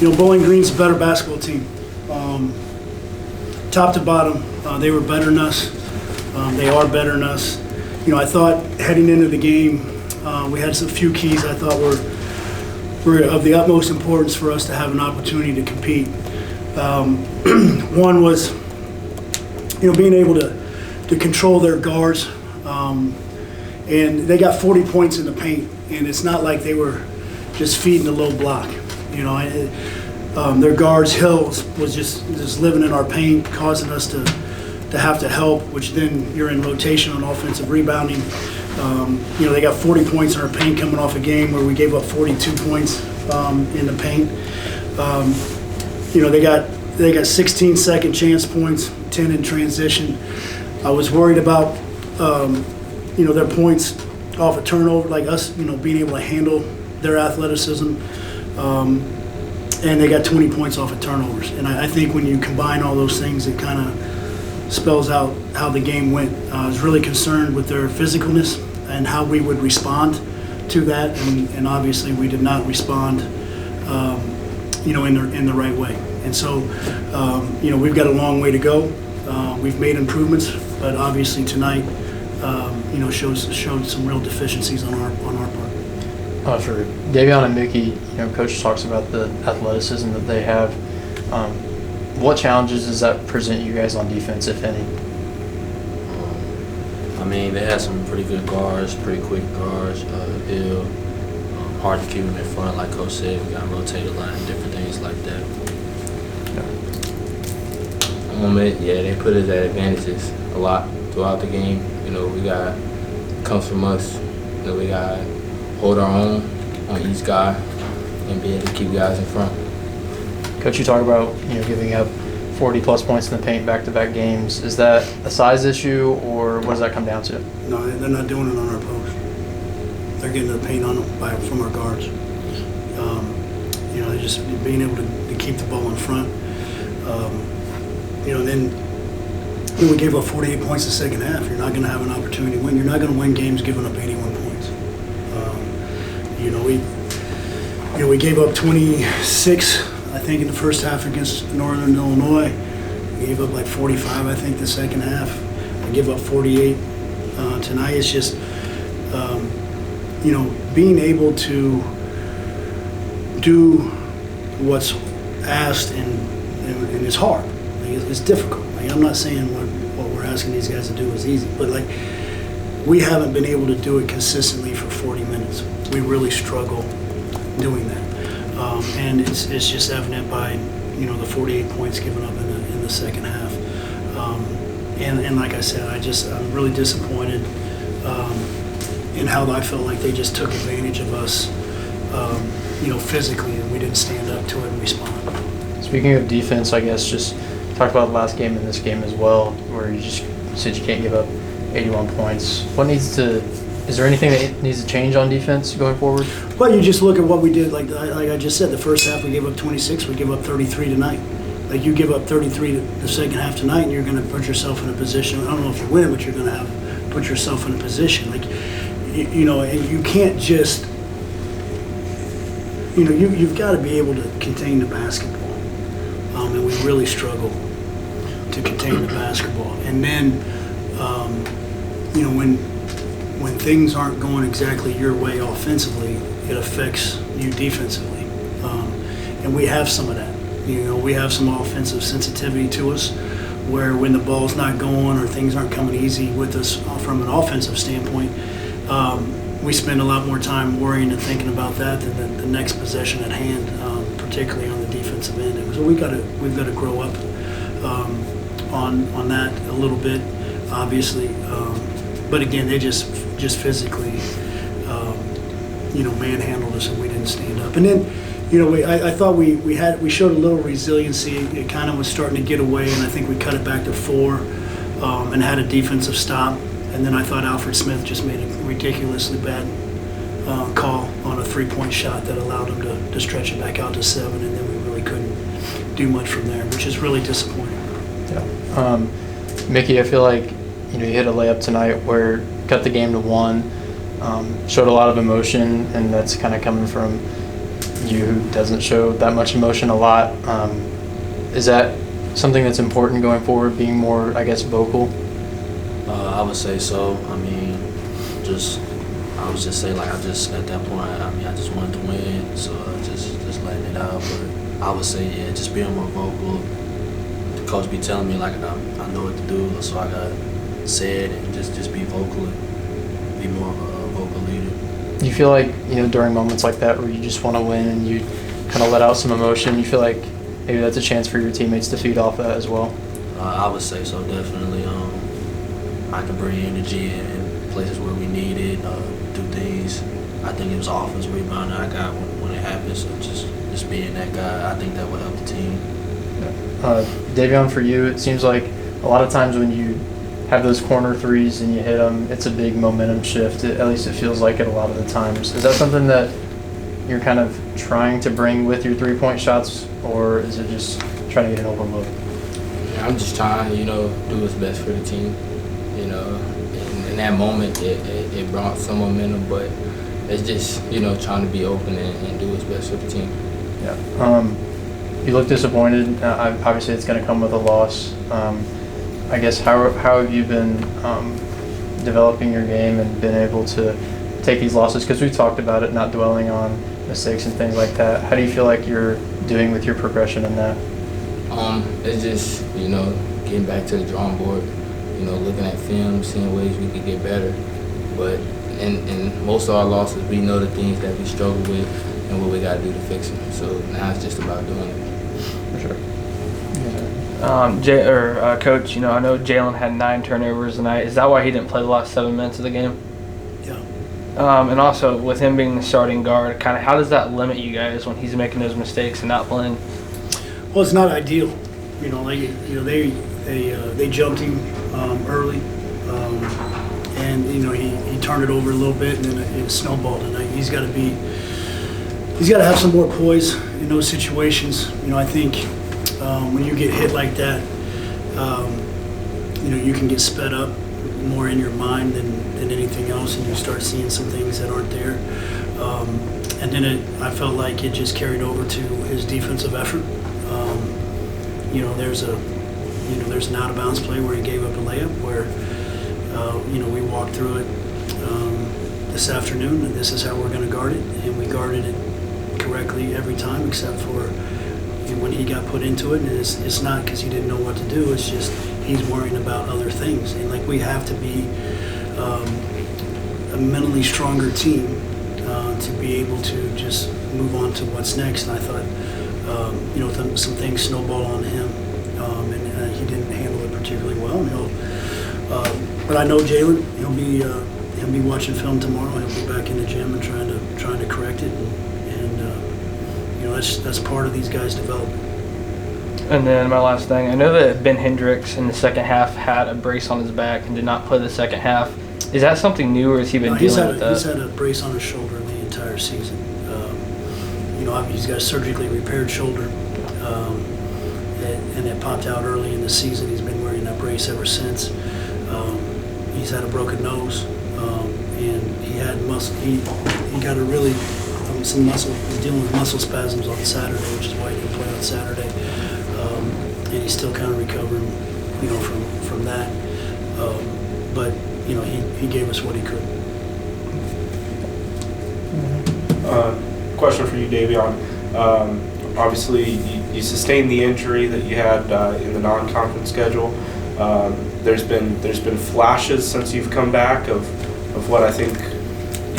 Bowling Green's a better basketball team. Top to bottom, they were better than us. They are better than us. I thought heading into the game, we had some few keys I thought were of the utmost importance for us to have an opportunity to compete. One was, being able to control their guards. And they got 40 points in the paint, and it's not like they were just feeding the low block. Their guards, Hills, was just living in our paint, causing us to have to help, which then you're in rotation on offensive rebounding. They got 40 points in our paint coming off a game where we gave up 42 points in the paint. They got 16 second chance points, 10 in transition. I was worried about their points off a turnover, like us, being able to handle their athleticism. And they got 20 points off of turnovers. And I think when you combine all those things, it kind of spells out how the game went. I was really concerned with their physicalness and how we would respond to that. And obviously we did not respond, in the right way. And so, we've got a long way to go. We've made improvements, but obviously tonight, showed some real deficiencies on our part. For Davion and Mickey, Coach talks about the athleticism that they have. What challenges does that present you guys on defense, if any? They had some pretty good guards, pretty quick guards. Hill, hard to keep them in front, like Coach said. We got rotated line, different things like that. They put us at advantages a lot throughout the game. We got comes from us. We got to hold our own on each guy and be able to keep guys in front. Coach, you talk about giving up 40-plus points in the paint back-to-back games. Is that a size issue, or what does that come down to? No, they're not doing it on our post. They're getting the paint on them from our guards. They're just being able to keep the ball in front. Then we gave up 48 points the second half. You're not going to have an opportunity to win. You're not going to win games giving up 81 points. We gave up 26, I think, in the first half against Northern Illinois. We gave up like 45, I think, the second half. I give up 48 tonight. It's just, being able to do what's asked and it's hard. It's difficult. I'm not saying what we're asking these guys to do is easy, but we haven't been able to do it consistently for 40 minutes. We really struggle doing that, and it's just evident by the 48 points given up in the second half. And like I said, I'm really disappointed in how I felt like they just took advantage of us, physically, and we didn't stand up to it and respond. Speaking of defense, I guess just talk about the last game and this game as well, where you just said you can't give up 81 points. Is there anything that needs to change on defense going forward? Well, you just look at what we did. Like I just said, the first half we gave up 26. We give up 33 tonight. Like you give up 33 the second half tonight, and you're going to put yourself in a position. I don't know if you win, but you're going to put yourself in a position. And you can't just. You've got to be able to contain the basketball, and we really struggle to contain the basketball. And then, when things aren't going exactly your way offensively, it affects you defensively. And we have some of that. We have some offensive sensitivity to us where when the ball's not going or things aren't coming easy with us from an offensive standpoint, we spend a lot more time worrying and thinking about that than the next possession at hand, particularly on the defensive end. So we've got to grow up on that a little bit, obviously. But again, they just physically, manhandled us, and we didn't stand up. And then, I thought we showed a little resiliency. It kind of was starting to get away, and I think we cut it back to 4, and had a defensive stop. And then I thought Alfred Smith just made a ridiculously bad call on a 3-point shot that allowed him to stretch it back out to 7, and then we really couldn't do much from there, which is really disappointing. Yeah. Mickey, I feel like you hit a layup tonight where cut the game to 1, showed a lot of emotion, and that's kind of coming from you who doesn't show that much emotion a lot. Is that something that's important going forward, being more, I guess, vocal? I would say so. I mean, I would just say like at that point, I just wanted to win, so just letting it out. But I would say yeah, just being more vocal. The coach be telling me like I know what to do, so I gotta say it and just be vocal and be more of a vocal leader. Do you feel like, during moments like that where you just want to win and you kind of let out some emotion, you feel like maybe that's a chance for your teammates to feed off that as well? I would say so, definitely. I can bring energy in places where we need it, do things. I think it was offense rebound I got when it happened, so just being that guy, I think that would help the team. Davion, for you, it seems like a lot of times when you have those corner threes and you hit them, it's a big momentum shift. At least it feels like it a lot of the times. Is that something that you're kind of trying to bring with your three-point shots, or is it just trying to get an open look? I'm just trying, do what's best for the team. In that moment, it brought some momentum, but it's just, trying to be open and do what's best for the team. Yeah. You look disappointed. Obviously, it's going to come with a loss. I guess how have you been developing your game and been able to take these losses? Because we talked about it, not dwelling on mistakes and things like that. How do you feel like you're doing with your progression in that? It's just, getting back to the drawing board, looking at film, seeing ways we could get better. But in most of our losses, we know the things that we struggle with and what we got to do to fix them. So now it's just about doing it. For sure. Coach, I know Jalen had 9 turnovers tonight. Is that why he didn't play the last 7 minutes of the game? Yeah. And also, with him being the starting guard, kind of how does that limit you guys when he's making those mistakes and not playing? Well, it's not ideal. They jumped him early, and he turned it over a little bit, and then it snowballed. And he's got to have some more poise in those situations. I think when you get hit like that, you can get sped up more in your mind than anything else, and you start seeing some things that aren't there. And then I felt like it just carried over to his defensive effort. There's an out of bounds play where he gave up a layup where, we walked through it this afternoon, and this is how we're going to guard it, and we guarded it correctly every time except for when he got put into it. And it's not because he didn't know what to do, it's just he's worrying about other things. And like, we have to be a mentally stronger team to be able to just move on to what's next. And I thought, some things snowballed on him, and he didn't handle it particularly well. But I know Jalen, he'll be watching film tomorrow. He'll be back in the gym and trying to correct it, and that's part of these guys' development. And then my last thing, I know that Ben Hendricks in the second half had a brace on his back and did not play the second half. Is that something new, or has he been dealing with that? He's had a brace on his shoulder the entire season. He's got a surgically repaired shoulder, and it popped out early in the season. He's been wearing that brace ever since. He's had a broken nose, and he had muscle. He got a really some muscle. He's dealing with muscle spasms on Saturday, which is why he didn't play on Saturday. And he's still kind of recovering, from that. But he gave us what he could. Question for you, Davion. Obviously, you sustained the injury that you had in the non-conference schedule. There's been flashes since you've come back of what I think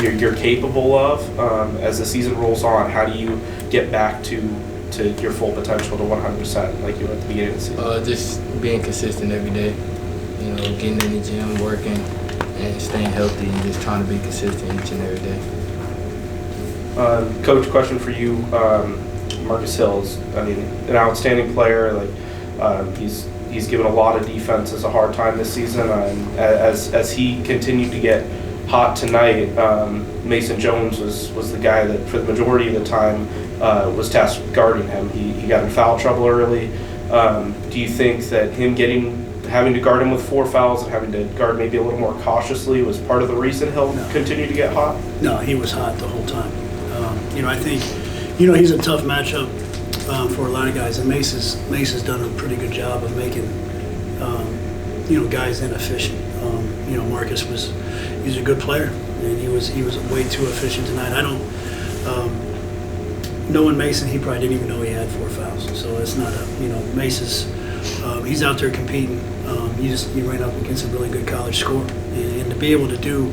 you're capable of. As the season rolls on, how do you get back to your full potential to 100% like you were at the beginning of the season? Just being consistent every day. Getting in the gym, working, and staying healthy, and just trying to be consistent each and every day. Coach, question for you. Marcus Hill's, an outstanding player. He's given a lot of defenses a hard time this season. As he continued to get hot tonight, Mason Jones was the guy that for the majority of the time was tasked with guarding him. He got in foul trouble early. Do you think that him having to guard him with 4 fouls and having to guard maybe a little more cautiously was part of the reason he'll continue to get hot? No, he was hot the whole time. I think, You know, he's a tough matchup for a lot of guys, and Mace's done a pretty good job of making guys inefficient. Marcus he's a good player, and he was way too efficient tonight. I don't knowing Mason, he probably didn't even know he had 4 fouls. So it's not Mace's. He's out there competing. You ran up against a really good college scorer, and to be able to do.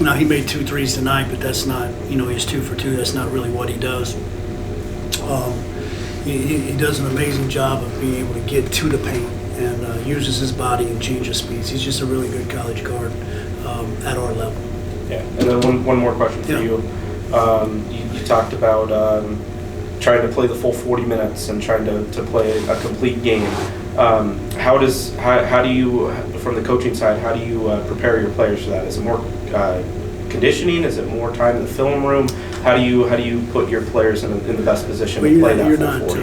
Now he made 2 threes tonight, but that's not, he's 2 for 2. That's not really what he does. He does an amazing job of being able to get to the paint and uses his body and changes speeds. He's just a really good college guard at our level. Yeah, and then one more question for you. You talked about trying to play the full 40 minutes and trying to play a complete game. How do you, from the coaching side, how do you prepare your players for that? Is it more conditioning? Is it more time in the film room? How do you put your players in the best position to play that full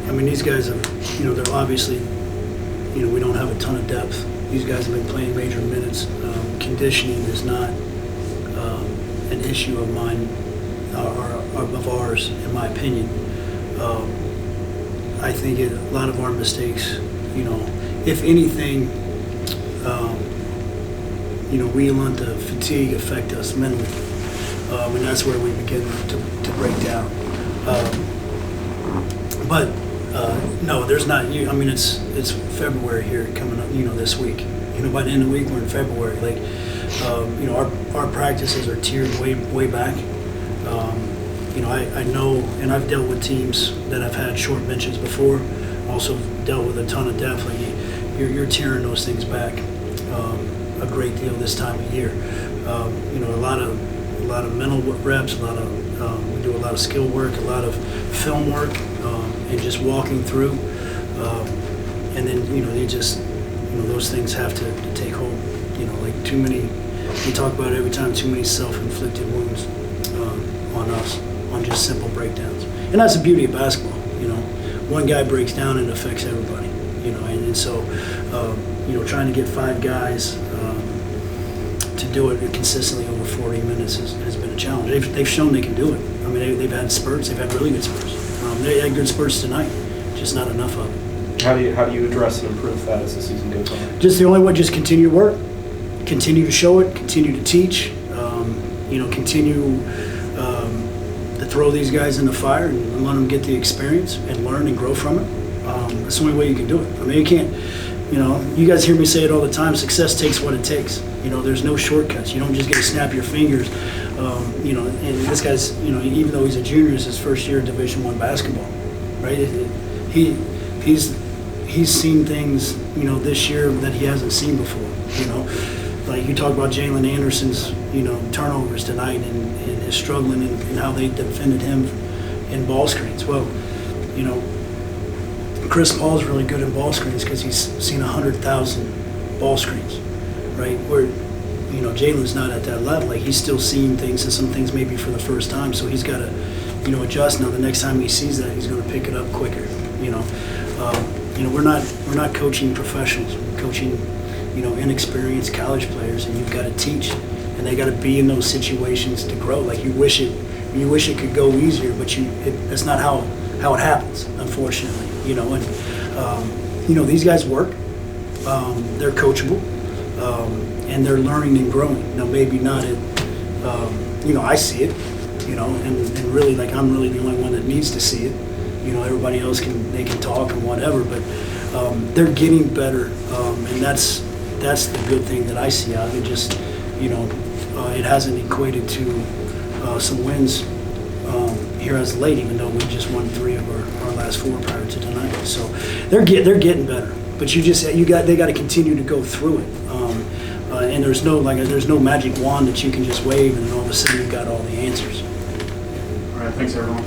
40? These guys are, they're obviously, we don't have a ton of depth. These guys have been playing major minutes. Conditioning is not an issue of mine or of ours, in my opinion. I think a lot of our mistakes, if anything, we let the fatigue affect us mentally, and that's where we begin to break down. No, there's not. It's February here coming up. This week. By the end of the week we're in February. Our practices are tiered way back. I know, and I've dealt with teams that have had short benches before. Also dealt with a ton of depth. You're tearing those things back a great deal this time of year. A lot of mental reps, we do a lot of skill work, a lot of film work, and just walking through. And then they just those things have to take hold. Too many. We talk about it every time. Too many self-inflicted wounds on us, on just simple breakdowns. And that's the beauty of basketball. One guy breaks down and it affects everybody. And so trying to get 5 guys to do it consistently over 40 minutes has been a challenge. They've shown they can do it. They've had spurts. They've had really good spurts. They had good spurts tonight, just not enough of it. How do you address and improve that as the season goes on? Just the only way, just continue to work, continue to show it, continue to teach, continue to throw these guys in the fire and let them get the experience and learn and grow from it. That's the only way you can do it. You can't, you guys hear me say it all the time, success takes what it takes. There's no shortcuts. You don't just get to snap your fingers. And this guy's, even though he's a junior, it's his first year of Division I basketball, right? He's seen things, this year that he hasn't seen before, Like you talk about Jalen Anderson's, turnovers tonight and his struggling and how they defended him in ball screens. Well, Chris Paul's really good in ball screens because he's seen 100,000 ball screens, right? Where, Jalen's not at that level. He's still seeing things and some things maybe for the first time, so he's got to, adjust. Now the next time he sees that, he's going to pick it up quicker, We're not coaching professionals. We're coaching, inexperienced college players, and you've got to teach, and they got to be in those situations to grow. You wish it could go easier, but that's not how it happens, unfortunately. And these guys work. They're coachable, and they're learning and growing. Now maybe not at, I see it, and really I'm really the only one that needs to see it. Everybody else they can talk and whatever, but they're getting better, and that's the good thing that I see out of it. Just it hasn't equated to some wins here as late, even though we just won 3 of our last 4 prior to tonight. So they're getting better, but they got to continue to go through it, and there's no magic wand that you can just wave and all of a sudden you've got all the answers. All right, thanks everyone.